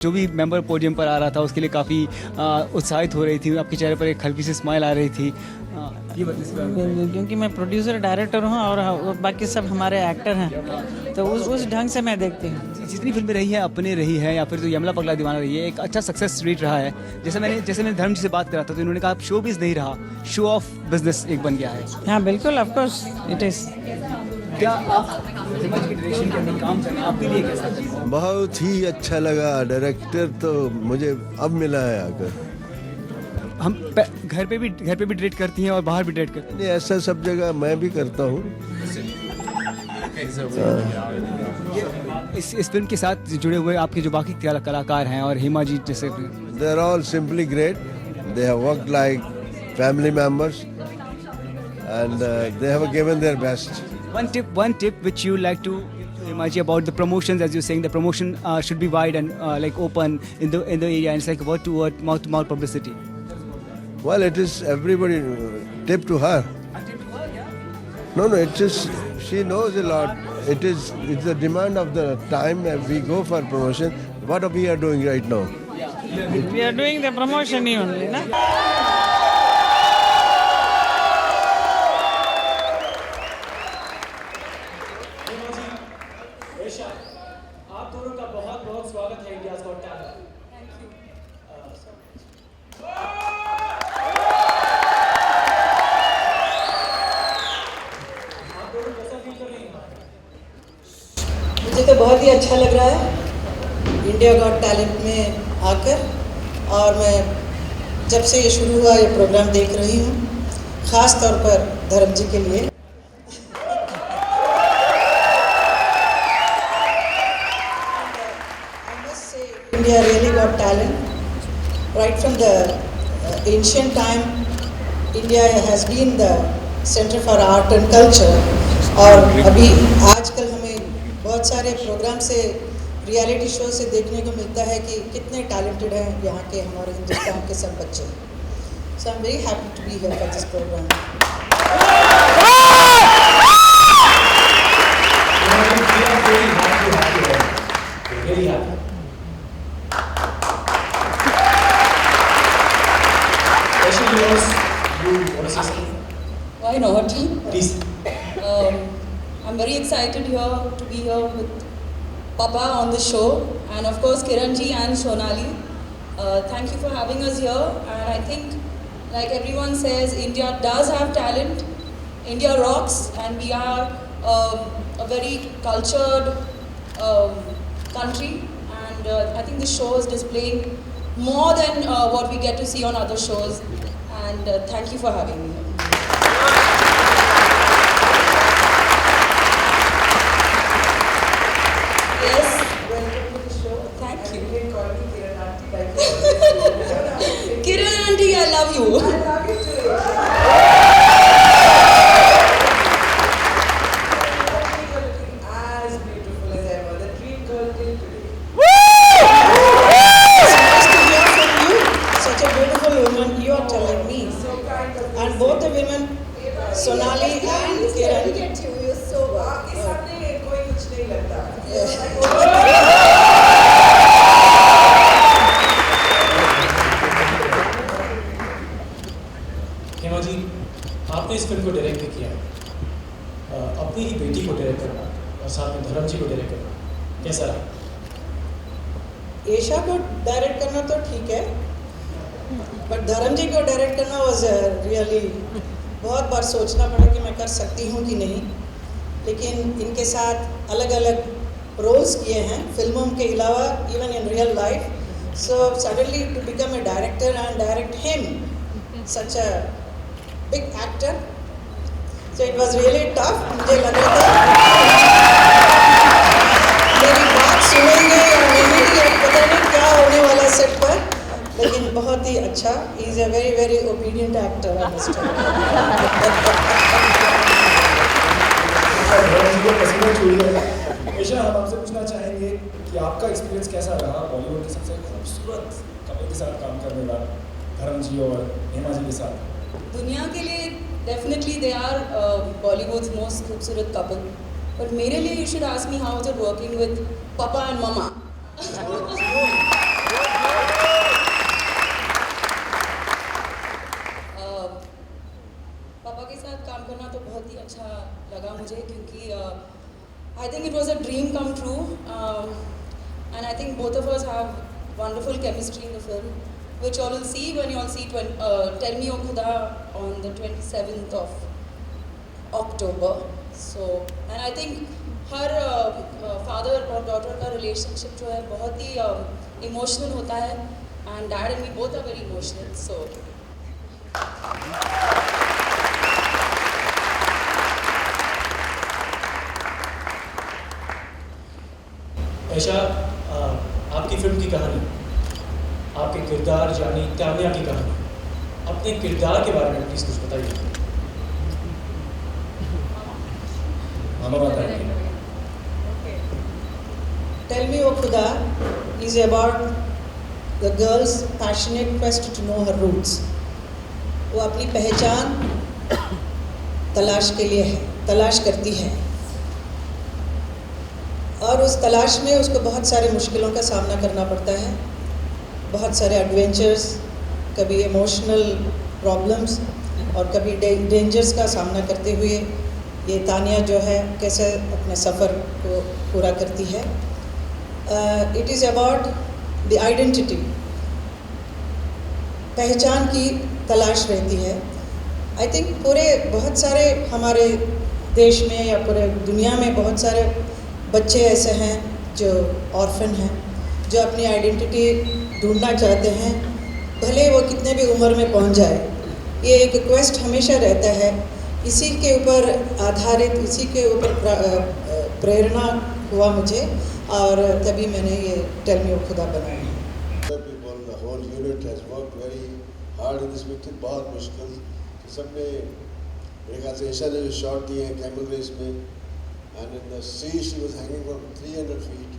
जो भी member podium पर आ रहा था उसके लिए काफ़ी उत्साहित हो रही थी, आपके चेहरे पर एक हल्की सी स्माइल आ रही थी। ये बताइए। क्योंकि मैं प्रोड्यूसर डायरेक्टर हूँ और बाकी सब हमारे एक्टर हैं, तो उस ढंग से मैं देखती हूँ। जितनी फिल्में रही है, अपने रही है या फिर जो यमला पगला दीवाना रही है, एक अच्छा सक्सेस रेट रहा है। जैसे मैंने धर्म जी से बात करा था तो इन्होंने कहा शो बिज नहीं रहा, शो ऑफ बिजनेस एक बन गया है। हाँ बिल्कुल, ऑफ कोर्स इट इज़। क्या आप हिमाचल के डायरेक्शन के अंदर काम करना आपके लिए कैसा है? बहुत ही अच्छा लगा। डायरेक्टर तो मुझे अब मिला है आकर। हम घर पे भी डायरेक्ट करती हैं और बाहर भी डायरेक्ट करती नहीं, ऐसा सब जगह मैं भी करता हूँ। हैं। इस फिल्म के साथ जुड़े हुए आपके जो बाकी कलाकार हैं और हेमा जी जैसे, they are all simply great. They have worked like family members and they have given their best. one tip which you like to Himaji about the promotions, as you're saying the promotion should be wide and like open in the area, and it's like word to word, mouth to mouth publicity. Well, it is everybody tip to her. No, it is, she knows a lot. It's the demand of the time that we go for promotion. What we are doing right now. We are doing the promotion only, na? आप दोनों का बहुत बहुत स्वागत है India's got talent. आप दोनों कैसा फील कर रहे हैं? मुझे तो बहुत ही अच्छा लग रहा है इंडिया गॉट टैलेंट में आकर, और मैं जब से ये शुरू हुआ ये प्रोग्राम देख रही हूँ, ख़ास तौर पर धर्म जी के लिए। India really got talent. Right from the ancient time, India has been the center for art and culture. और अभी आजकल हमें बहुत सारे प्रोग्राम से, रियलिटी शो से देखने को मिलता है कि कितने टैलेंटेड हैं यहाँ के हमारे हिंदुस्तान के सब बच्चे। So I'm very happy to be here for this program. Very happy. You want to say something? Why not? Please. I'm very excited here to be here with Papa on the show, and of course Kiran ji and Sonali. Thank you for having us here, and I think, like everyone says, India does have talent. India rocks, and we are a very cultured country, and I think this show is displaying more than what we get to see on other shows. And thank you for having me here. Yes, Welcome to the show. thank you. You can call me Kiran Aunty like Kiran aunty, I love you. I love you too. You're looking as beautiful as ever. The dream girl till today. It's nice to hear from you. Such a beautiful woman you are telling me. So kind of. And both the women, Sonali and Kiran. Get you. You're so good. इस सामने कोई कुछ नहीं लगता. हेमा जी, आपने इस film को direct भी किया है। अपनी ही बेटी को डायरेक्ट करना और साथ में धर्म जी को डायरेक्ट करना कैसा रहा? एशा को डायरेक्ट करना तो ठीक है, बट धर्म जी को डायरेक्ट करना वाज रियली, बहुत बार सोचना पड़ा कि मैं कर सकती हूँ कि नहीं, लेकिन इनके साथ अलग अलग रोल्स किए हैं फिल्मों के अलावा, even in real life. So suddenly to become a director and direct him, such a big actor, so it was really tough. मुझे लग रहा था मेरी बात सुनेंगे या नहीं, या पता नहीं क्या होने वाला सेट पर, लेकिन बहुत ही अच्छा. He is a very very obedient actor. I must Aisha, हम आपसे पूछना चाहेंगे कि आपका एक्सपीरियंस कैसा रहा बॉलीवुड के सबसे खूबसूरत कपल के साथ काम करने का, धर्म जी और हेमा जी के साथ? दुनिया के लिए definitely they are Bollywood's most खूबसूरत कपल, बट मेरे लिए you should ask me how is it working with papa and mama. course have wonderful chemistry in the film, which you all will see when you all see Tell Me O Khuda on the 27th of October. So, and I think हर father और daughter का relationship जो है बहुत ही emotional होता है, and dad and me both are very emotional. So Esha, आपकी फिल्म की कहानी, आपके किरदार यानी तानिया की कहानी, अपने किरदार के बारे में प्लीज़ कुछ बताइए. मामा बताइए. Tell Me O Khuda is about the girl's passionate quest to know her roots. वो अपनी पहचान तलाश के लिए है, तलाश करती है, और उस तलाश में उसको बहुत सारे मुश्किलों का सामना करना पड़ता है, बहुत सारे एडवेंचर्स, कभी इमोशनल प्रॉब्लम्स और कभी डेंजर्स का सामना करते हुए ये तानिया जो है कैसे अपने सफ़र को पूरा करती है. It is about the identity, पहचान की तलाश रहती है. आई थिंक पूरे बहुत सारे हमारे देश में या पूरे दुनिया में बहुत सारे बच्चे ऐसे हैं जो ऑर्फन हैं, जो अपनी आइडेंटिटी ढूंढना चाहते हैं, भले वो कितने भी उम्र में पहुंच जाए. ये एक क्वेस्ट हमेशा रहता है. इसी के ऊपर आधारित, इसी के ऊपर प्रेरणा हुआ मुझे, और तभी मैंने ये टेल मी ओ खुदा बनाई. People, the whole unit has worked very hard in this picture. बहुत मुश्किल सबने मेरे ख्याल से ऐशा ने जो शॉट दिए हैं कैमल रेस में, and in the sea she was hanging from 300 feet.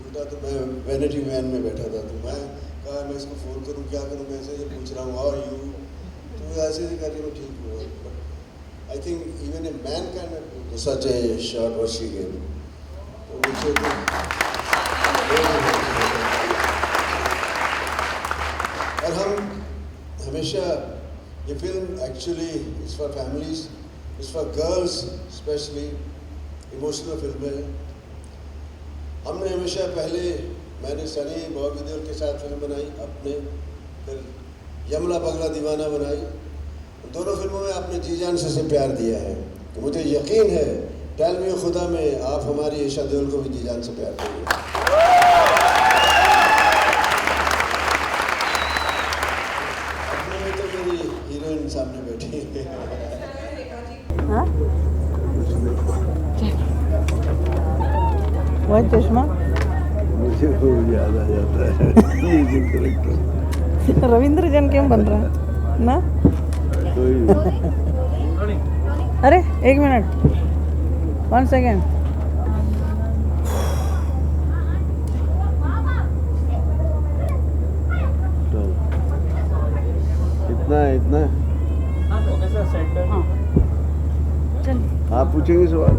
उल्टा तो मैं वैनिटी वैन में बैठा था, तो मैं कहा मैं इसको फ़ोन करूँ, क्या करूँ, मैं ऐसे ये पूछ रहा हूँ हाउ आर यू, तो ऐसे ही कर रही मैं ठीक हूँ. But I think even a man can do such A shot what she give. और हम हमेशा ये film actually is for families, is for girls specially, emotional film है. हमने हमेशा पहले, मैंने सनी बॉबी देओल के साथ फिल्म बनाई अपने, फिर यमला पगला दीवाना बनाई. दोनों फिल्मों में आपने जी जान से प्यार दिया है, तो मुझे यकीन है टेल मी ओ खुदा में आप हमारी ऐशा देओल को भी जी जान से प्यार देंगे. अपने में तो मेरी हीरोइन सामने बैठी है. हाँ? वही चश्मा मुझे खूब याद आ जाता है म्यूजिक डायरेक्टर रविंद्र जन क्यों बन रहा है ना. अरे एक मिनट, 1 सेकेंड. इतना आप पूछेंगे सवाल.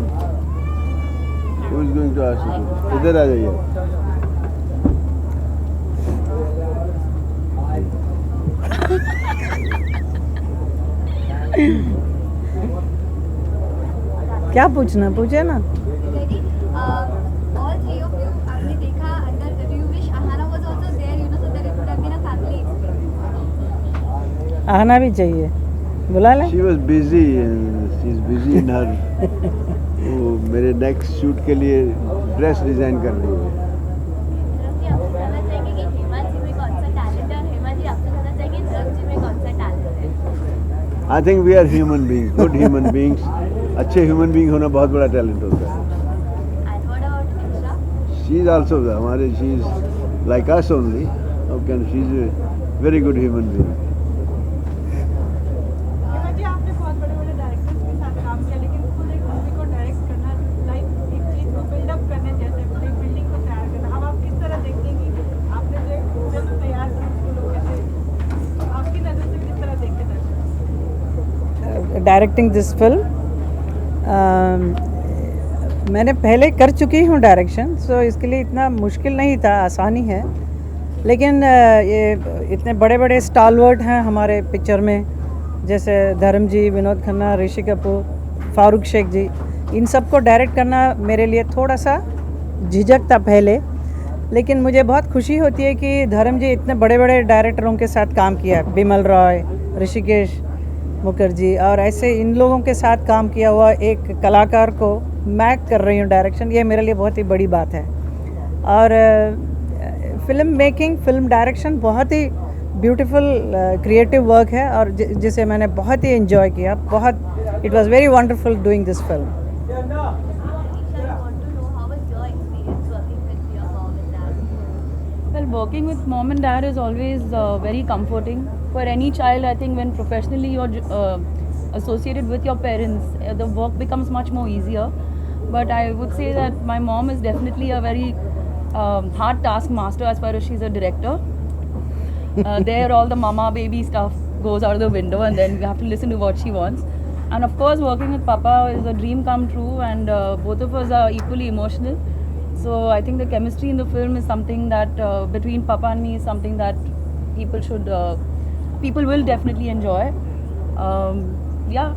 Who is going to ask you? इधर आ जाइए. क्या पूछना, पूछे ना. All three of you, आपने देखा अंदर. Do you wish Ahana was also there, you know, so that it would have been a family experience? आना भी चाहिए, बुला ले. She was busy, she's busy in her. वो मेरे नेक्स्ट शूट के लिए ड्रेस डिजाइन कर रही है. जी, आपको बताना चाहेंगे कि हेमा जी में कौन सा टैलेंट है, और हेमा जी आपको बताना चाहेंगे ध्रुव जी में कौन सा टैलेंट है. I think we are human beings, good human beings. अच्छे ह्यूमन बीइंग होना बहुत बड़ा टैलेंट होता है. And what about Isha? She is also हमारे, she is like us only. Okay, she is a very good human being. जी, आपने बहुत बड़े बड़े डायरेक्टर्स के साथ काम किया, लेकिन खुद एक मूवी को डायरेक्ट करना, लाइक एक चीज़ को बिल्डअप करने जैसे एक बिल्डिंग को तैयार करना, अब आप किस तरह देखते हैं कि आपने जो एक फिल्म तैयार की उसको लोग कैसे, आपकी नज़र से किस तरह देखते हैं? डायरेक्टिंग दिस फिल्म मैंने पहले कर चुकी हूँ डायरेक्शन, सो इसके लिए इतना मुश्किल नहीं था, आसानी है. लेकिन ये इतने बड़े बड़े स्टालवर्ट हैं हमारे पिक्चर में, जैसे धर्म जी, विनोद खन्ना, ऋषि कपूर, फारूक शेख जी, इन सबको डायरेक्ट करना मेरे लिए थोड़ा सा झिझक था पहले. लेकिन मुझे बहुत खुशी होती है कि धर्म जी इतने बड़े बड़े डायरेक्टरों के साथ काम किया, बिमल रॉय, ऋषिकेश मुखर्जी, और ऐसे इन लोगों के साथ काम किया हुआ एक कलाकार को मैं कर रही हूँ डायरेक्शन, ये मेरे लिए बहुत ही बड़ी बात है। और फिल्म मेकिंग, फिल्म डायरेक्शन बहुत ही ब्यूटीफुल क्रिएटिव वर्क है और जिसे मैंने बहुत ही एंजॉय किया। बहुत it was very wonderful doing this film. Isha, I want to know how was your experience working with your mom and dad? Well, working with mom and dad is always very comforting for any child. I think when professionally you're associated with your parents, the work becomes much more easier. But I would say that my mom is definitely a very hard taskmaster as far as she's a director. There all the mama baby stuff goes out of the window and then we have to listen to what she wants. And of course working with Papa is a dream come true, and both of us are equally emotional. So I think the chemistry in the film is something that between Papa and me is something that people will definitely enjoy. Yeah.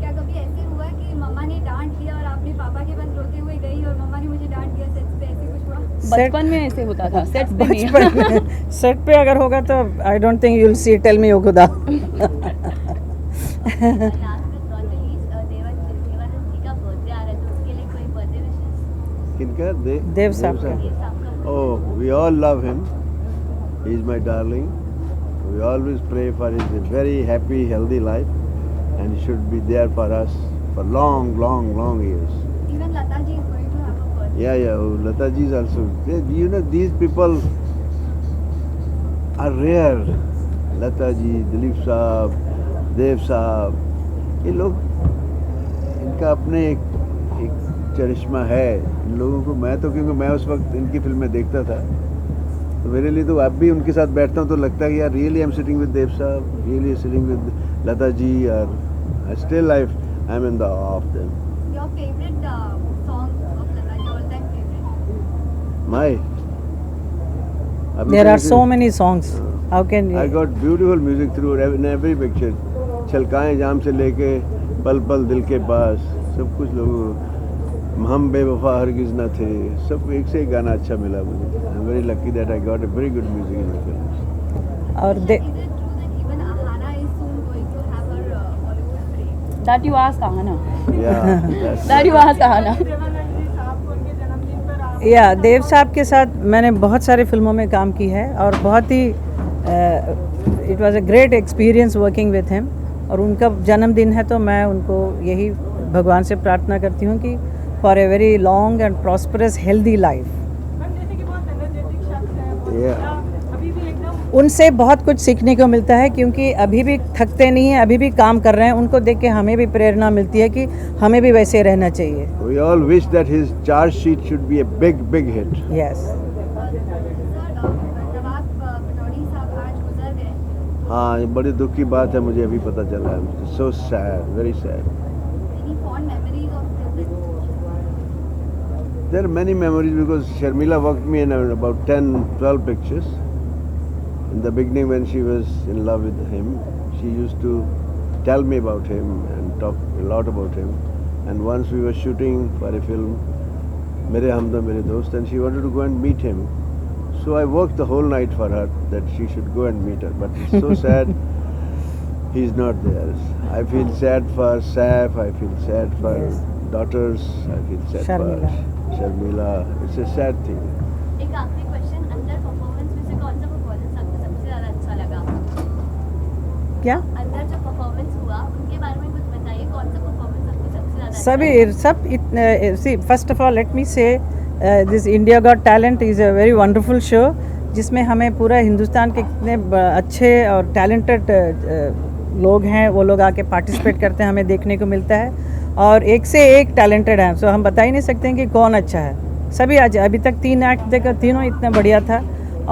क्या कभी ऐसे हुआ कि मम्मा ने डांट दिया और आपने पापा के पास रोते हुए गई और मम्मा ने मुझे डांट दिया सेट पे, ऐसे कुछ हुआ? बचपन में ऐसे होता था, सेट्स पे नहीं। बचपन में सेट पे अगर होगा तो I don't think you will see tell me ओ खुदा। Last but not the least, Dev Anand ji का बर्थडे आ रहा है, तो उसके लिए कोई बर्थडे विशेस? किनका? देव साहब का। ये सबका Oh, we all love him. He is my darling. We always pray for his very happy, healthy life, and he should be there for us for long, long, long years. Even Lata ji is going to have a birthday. Yeah. Oh, Lata ji is also. You know, these people are rare. Lata ji, Dilip साहब, देव साहब, ये लोग, इनका अपने एक चरिश्मा है इन लोगों को। मैं तो, क्योंकि मैं उस वक्त इनकी फिल्में देखता था, तो मेरे लिए तो अब भी उनके साथ बैठता हूँ तो लगता है कि यार really I am sitting with Dev साहब, really sitting with Lata ji, और I still I am in the of them. Your favorite song of Lata ji, all time favorite? My There are so many songs. How can you? I got beautiful music through in every picture. छलकाएं जाम से लेके पल पल दिल के पास, सब कुछ लोगों, हम बेवफा हरगिज न थे, सब एक से एक गाना अच्छा मिला मुझे। आई am very lucky that I got a very good music in my films. और Is it true that even Ahana is soon going to have her Bollywood break? That you ask Ahana. Yeah, that's That you ask Ahana. Dev Anand ji साहब को उनके जन्मदिन पर आप या देव साहब के साथ मैंने बहुत सारी फिल्मों में काम की है और बहुत ही it was a great experience working with him. और उनका जन्मदिन है तो मैं उनको यही भगवान से प्रार्थना करती हूँ कि for a very long and prosperous healthy life. Ma'am जैसे कि बहुत एनर्जेटिक शख्स है वो, Yeah. अभी भी एकदम उनसे बहुत कुछ सीखने को मिलता है क्योंकि अभी भी थकते नहीं हैं, अभी भी काम कर रहे हैं। उनको देख के हमें भी प्रेरणा मिलती है कि हमें भी वैसे रहना चाहिए। We all wish that his charge sheet should be a big hit. Yes. नवाब पटौड़ी साहब आज गुजर गए। हाँ, ये बड़ी दुख की बात है, मुझे अभी पता चला है। So sad, very sad. Any fond memories of this? There are many memories because Sharmila worked me in about 10-12 pictures. In the beginning when she was in love with him, she used to tell me about him and talk a lot about him. And once we were shooting for a film, Mere Hamdam Mere Dost, and she wanted to go and meet him. So I worked the whole night for her that she should go and meet her. But it's so sad he's not there. I feel sad for Saif, I feel sad for daughters, I feel sad Sharmila. for Sharmila. It's a sad thing. एक आखिरी question, अंदर performance में से कौन सा performance आपको सबसे ज़्यादा अच्छा लगा? क्या? अंदर जो परफॉर्मेंस हुआ उनके बारे में कुछ बताइए, कौन सा परफॉर्मेंस आपको सबसे ज़्यादा अच्छा सभी लगा? सब इतने सी first of all let me say this India got talent is a very wonderful show जिसमें हमें पूरा हिंदुस्तान के कितने अच्छे और टैलेंटेड लोग हैं, वो लोग आके पार्टिसिपेट करते हैं, हमें देखने को मिलता है और एक से एक टैलेंटेड हैं। सो हम बता ही नहीं सकते हैं कि कौन अच्छा है। सभी आज अभी तक 3 एक्ट देखकर तीनों इतना बढ़िया था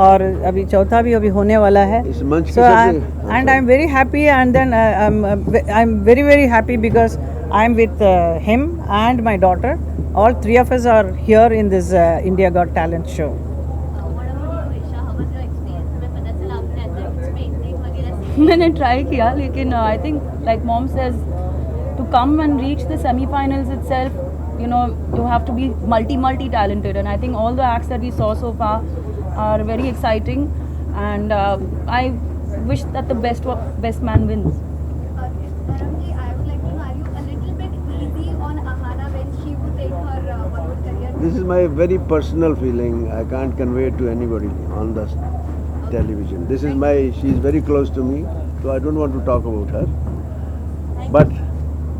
और अभी चौथा भी अभी होने वाला है। इस मंच के सो सबसे- and I am very happy and then I am very happy because I am with him and my daughter. All 3 of us are here in this India Got Talent show. What about you, Isha? How was your experience? हमें पता चला आपने अंदर कुछ painting वगैरह सीखी। मैंने try किया लेकिन I think like mom says to come and reach the semifinals itself you have to be multi talented, and I think all the acts that we saw so far are very exciting, and I wish that the best man wins. Dharamji, I would like to know, are you a little bit easy on Ahana when she would take her Bollywood career? This is my very personal feeling. I can't convey it to anybody on the television. She is very close to me, so I don't want to talk about her. But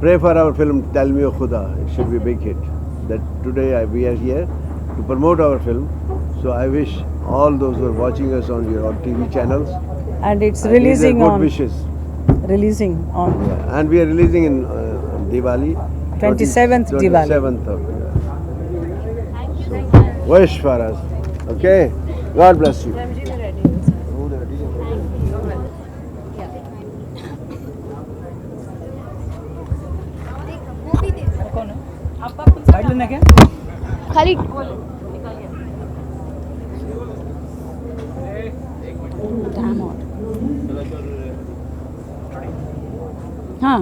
pray for our film Tell Me O Khuda. It should be a big hit. That today we are here to promote our film. So I wish all those who are watching us on your TV channels. And it's these are releasing good on. wishes. Releasing on. Yeah. And we are releasing in Diwali. 27th Diwali. 27th of Thank you so much. Wish for us. Okay? God bless you. वो भी दे bite लेना क्या? खाली हाँ,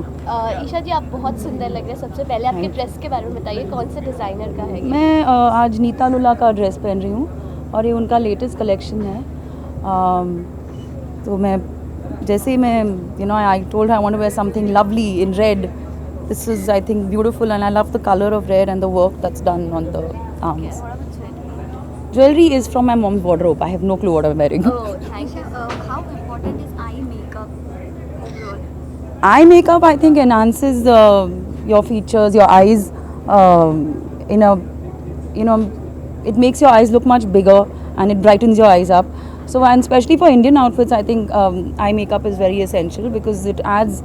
ईशा जी, आप बहुत सुंदर लग रहे हैं। सबसे पहले आपके ड्रेस के बारे में बताइए, कौन से डिज़ाइनर का है ये? मैं आज नीता लुला का ड्रेस पहन रही हूँ और ये उनका लेटेस्ट कलेक्शन है। तो मैं जैसे ही मैं I told I want to wear something lovely in red. This is I think beautiful and I love the colour of red and the work that's done on the arms. Jewelry is from my mom's wardrobe. I have no clue what I'm wearing. Oh, thank you. How important is eye makeup overall? Eye makeup, I think, enhances your features, your eyes. It makes your eyes look much bigger and it brightens your eyes up. So, and especially for Indian outfits, I think eye makeup is very essential because it adds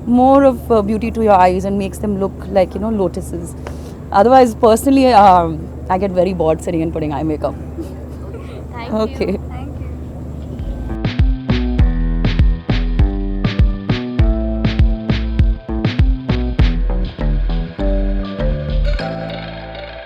more of beauty to your eyes and makes them look like lotuses. Otherwise, personally, I get very bored sitting and putting eye makeup. Thank you. Okay.